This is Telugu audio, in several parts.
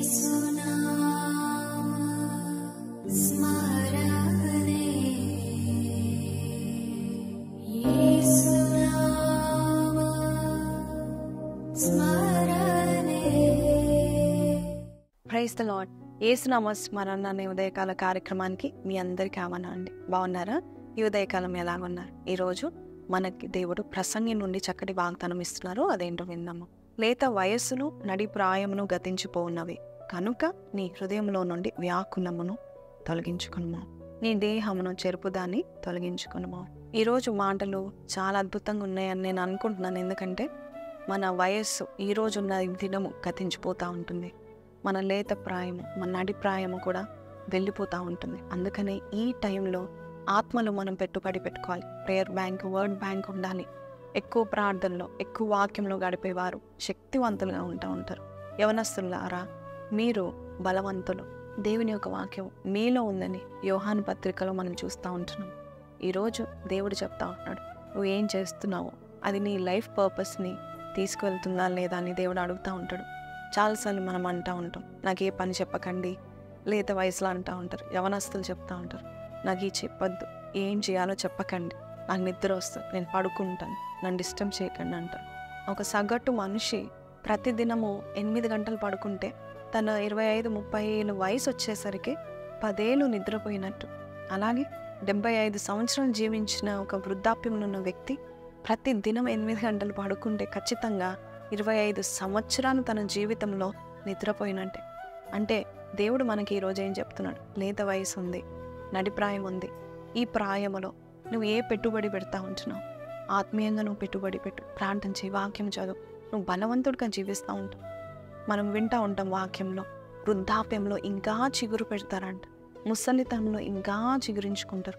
Praise the lord. యేసునామ స్మరణ అనే ఉదయకాల కార్యక్రమానికి మీ అందరికీ ఆహ్వానం అండి. బాగున్నారా? ఈ ఉదయకాలం ఎలాగున్నారు? ఈరోజు మనకి దేవుడు ప్రసంగి నుండి చక్కటి వాగ్దానం ఇస్తున్నారు. అదేంటో విందాము. లేత వయస్సును నడి ప్రాయమును గతించిపోఉన్నవి కనుక నీ హృదయంలో నుండి వ్యాకులమును తొలగించుకునుము, నీ దేహమును చెరుపుదాన్ని తొలగించుకునుము. ఈరోజు మాటలు చాలా అద్భుతంగా ఉన్నాయని నేను అనుకుంటున్నాను. ఎందుకంటే మన వయస్సు ఈరోజు ఉన్న దినము గతించిపోతూ ఉంటుంది. మన లేత ప్రాయము, మన నడి ప్రాయము కూడా వెళ్ళిపోతూ ఉంటుంది. అందుకనే ఈ టైంలో ఆత్మలో మనం పెట్టుబడి పెట్టుకోవాలి. ప్రేయర్ బ్యాంక్, వర్డ్ బ్యాంక్ ఉండాలి. ఎక్కువ ప్రార్థనలో, ఎక్కువ వాక్యంలో గడిపేవారు శక్తివంతులుగా ఉంటారు. యవనస్తులారా, మీరు బలవంతులు. దేవుని యొక్క వాక్యం మీలో ఉందని యోహాను పత్రికలో మనం చూస్తూ ఉంటున్నాం. ఈరోజు దేవుడు చెప్తా ఉంటున్నాడు, నువ్వు ఏం చేస్తున్నావు, అది నీ లైఫ్ పర్పస్ని తీసుకువెళ్తుందా లేదా అని దేవుడు అడుగుతూ ఉంటాడు. చాలాసార్లు మనం అంటూ ఉంటాం, నాకు ఏ పని చెప్పకండి, లేత వయసులో అంటూ ఉంటారు. యవనస్తులు చెప్తూ ఉంటారు, నాకు ఈ చెప్పొద్దు, ఏం చేయాలో చెప్పకండి, నాకు నిద్ర వస్తుంది, నేను పడుకుంటాను, నన్ను డిస్టర్బ్ చేయకండి అంటారు. ఒక సగటు మనిషి ప్రతిదినము 8 గంటలు పడుకుంటే తన 25-30 వయసు వచ్చేసరికి 10 ఏళ్ళు నిద్రపోయినట్టు. అలాగే 75 సంవత్సరాలు జీవించిన ఒక వృద్ధాప్యంలో ఉన్న వ్యక్తి ప్రతి దినం 8 గంటలు పడుకుంటే ఖచ్చితంగా 25 సంవత్సరాలు తన జీవితంలో నిద్రపోయినట్టే. అంటే దేవుడు మనకి ఈరోజు ఏం చెప్తున్నాడు, లేత వయసు ఉంది, నడిప్రాయం ఉంది. ఈ ప్రాయములో నువ్వు ఏ పెట్టుబడి పెడతా ఉంటున్నావు? ఆత్మీయంగా నువ్వు పెట్టుబడి పెట్టు, ప్రార్థన చేయి, వాక్యం చదువు, నువ్వు బలవంతుడిగా జీవిస్తూ ఉంటావు. మనం వింటూ ఉంటాం వాక్యంలో, వృద్ధాప్యంలో ఇంకా చిగురు పెడతారంట, ముసలితనంలో ఇంకా చిగురించుకుంటారు.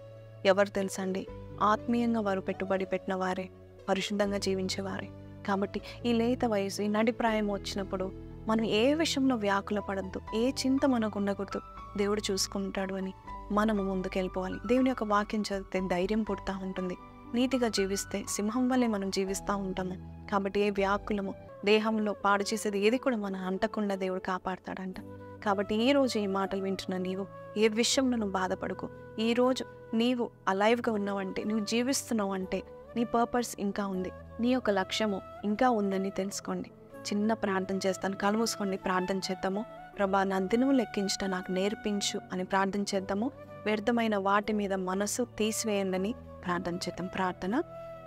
ఎవరు తెలుసండి? ఆత్మీయంగా వారు పెట్టుబడి పెట్టిన వారే, పరిశుద్ధంగా జీవించేవారే. కాబట్టి ఈ లేత వయసు, ఈ నడిప్రాయం వచ్చినప్పుడు మనం ఏ విషయంలో వ్యాకుల పడద్దు, ఏ చింత మనకు ఉండకూడదు. దేవుడు చూసుకుంటాడు అని మనము ముందుకు వెళ్ళిపోవాలి. దేవుని యొక్క వాక్యం చదివితే ధైర్యం పుడతా ఉంటుంది. నీతిగా జీవిస్తే సింహం వల్లే మనం జీవిస్తూ ఉంటాము. కాబట్టి ఏ వ్యాకులము, దేహంలో పాడు చేసేది ఏది కూడా మనం అంటకుండా దేవుడు కాపాడతాడంట. కాబట్టి ఈరోజు ఈ మాటలు వింటున్న నీవు ఏ విషయంలో నువ్వు బాధపడుకో. ఈరోజు నీవు అలైవ్గా ఉన్నావంటే, నువ్వు జీవిస్తున్నావు అంటే నీ పర్పస్ ఇంకా ఉంది, నీ యొక్క లక్ష్యము ఇంకా ఉందని తెలుసుకోండి. చిన్న ప్రార్థన చేస్తాను, కళ్ళు మూసుకోండి, ప్రార్థన చేద్దాము. ప్రభా, నా దినము లెక్కించట నాకు నేర్పించు అని ప్రార్థన చేద్దాము. వ్యర్థమైన వాటి మీద మనసు తీసివేయండి అని ప్రార్థన చేద్దాం. ప్రార్థన.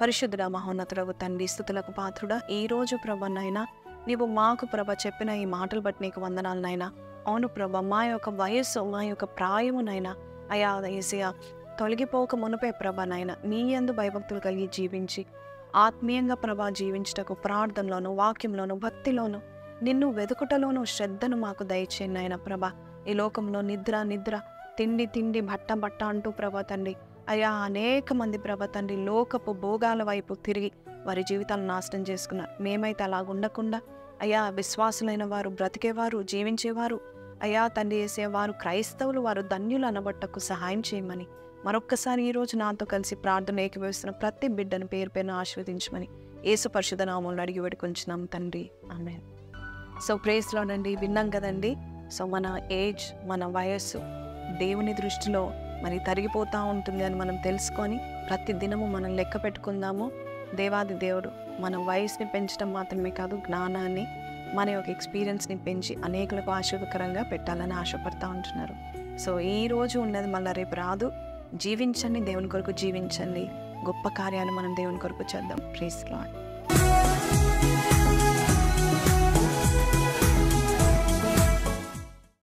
పరిశుద్ధుడా, మహోన్నతుడగు తండ్రి, స్తుతులకు పాత్రుడా, ఈరోజు ప్రభా నాయనా, నీవు మాకు ప్రభ చెప్పిన ఈ మాటలు బట్టి నీకు వందనాలు నాయనా. అవును ప్రభా, మా యొక్క వయస్సు, మా యొక్క ప్రాయమునైనా అయా యేసయ్యా తొలగిపోక మునుపే ప్రభా నాయన నీ యందు భయభక్తులు కలిగి జీవించి ఆత్మీయంగా ప్రభా జీవించటకు ప్రార్థనలోను, వాక్యంలోను, భక్తిలోను, నిన్ను వెతుకుటలోను శ్రద్ధను మాకు దయచేయండి నాయన. ప్రభా, ఈ లోకంలో నిద్ర, తిండి, బట్ట అంటూ ప్రభా తండ్రి అయా అనేక మంది ప్రభా తండ్రి లోకపు భోగాల వైపు తిరిగి వారి జీవితాలను నాశనం చేసుకున్నారు. మేమైతే అలా ఉండకుండా అయా విశ్వాసులైన వారు, బ్రతికేవారు, జీవించేవారు అయా తండ్రి చేసేవారు, క్రైస్తవులు, వారు ధన్యులు అనబట్టకు సహాయం చేయమని మరొక్కసారి ఈరోజు నాతో కలిసి ప్రార్థన ఏకీభవిస్తున్న ప్రతి బిడ్డను పేరు పేరును ఆశీర్వదించమని యేసు పరిశుద్ధ నామములో అడిగి వేడుకొంచున్నాం తండ్రి, ఆమేన్. సో ప్రేస్ లార్డ్ అండి, విన్నాం కదండి. సో మన ఏజ్, మన వయస్సు దేవుని దృష్టిలో మరి తరిగిపోతూ ఉంటుంది అని మనం తెలుసుకొని ప్రతి దినము మనం లెక్క పెట్టుకుందాము. దేవాది దేవుడు మన వయసుని పెంచడం మాత్రమే కాదు, జ్ఞానాన్ని, మన యొక్క ఎక్స్పీరియన్స్ని పెంచి అనేకులకు ఆశీర్వదకరంగా పెట్టాలని ఆశపడతా ఉంటున్నారు. సో ఈ రోజు ఉన్నది మళ్ళీ రేపు రాదు. జీవించండి, దేవుని కొరకు జీవించండి. గొప్ప కార్యాలు మనం దేవుని కొరకు చేద్దాం. Praise lord.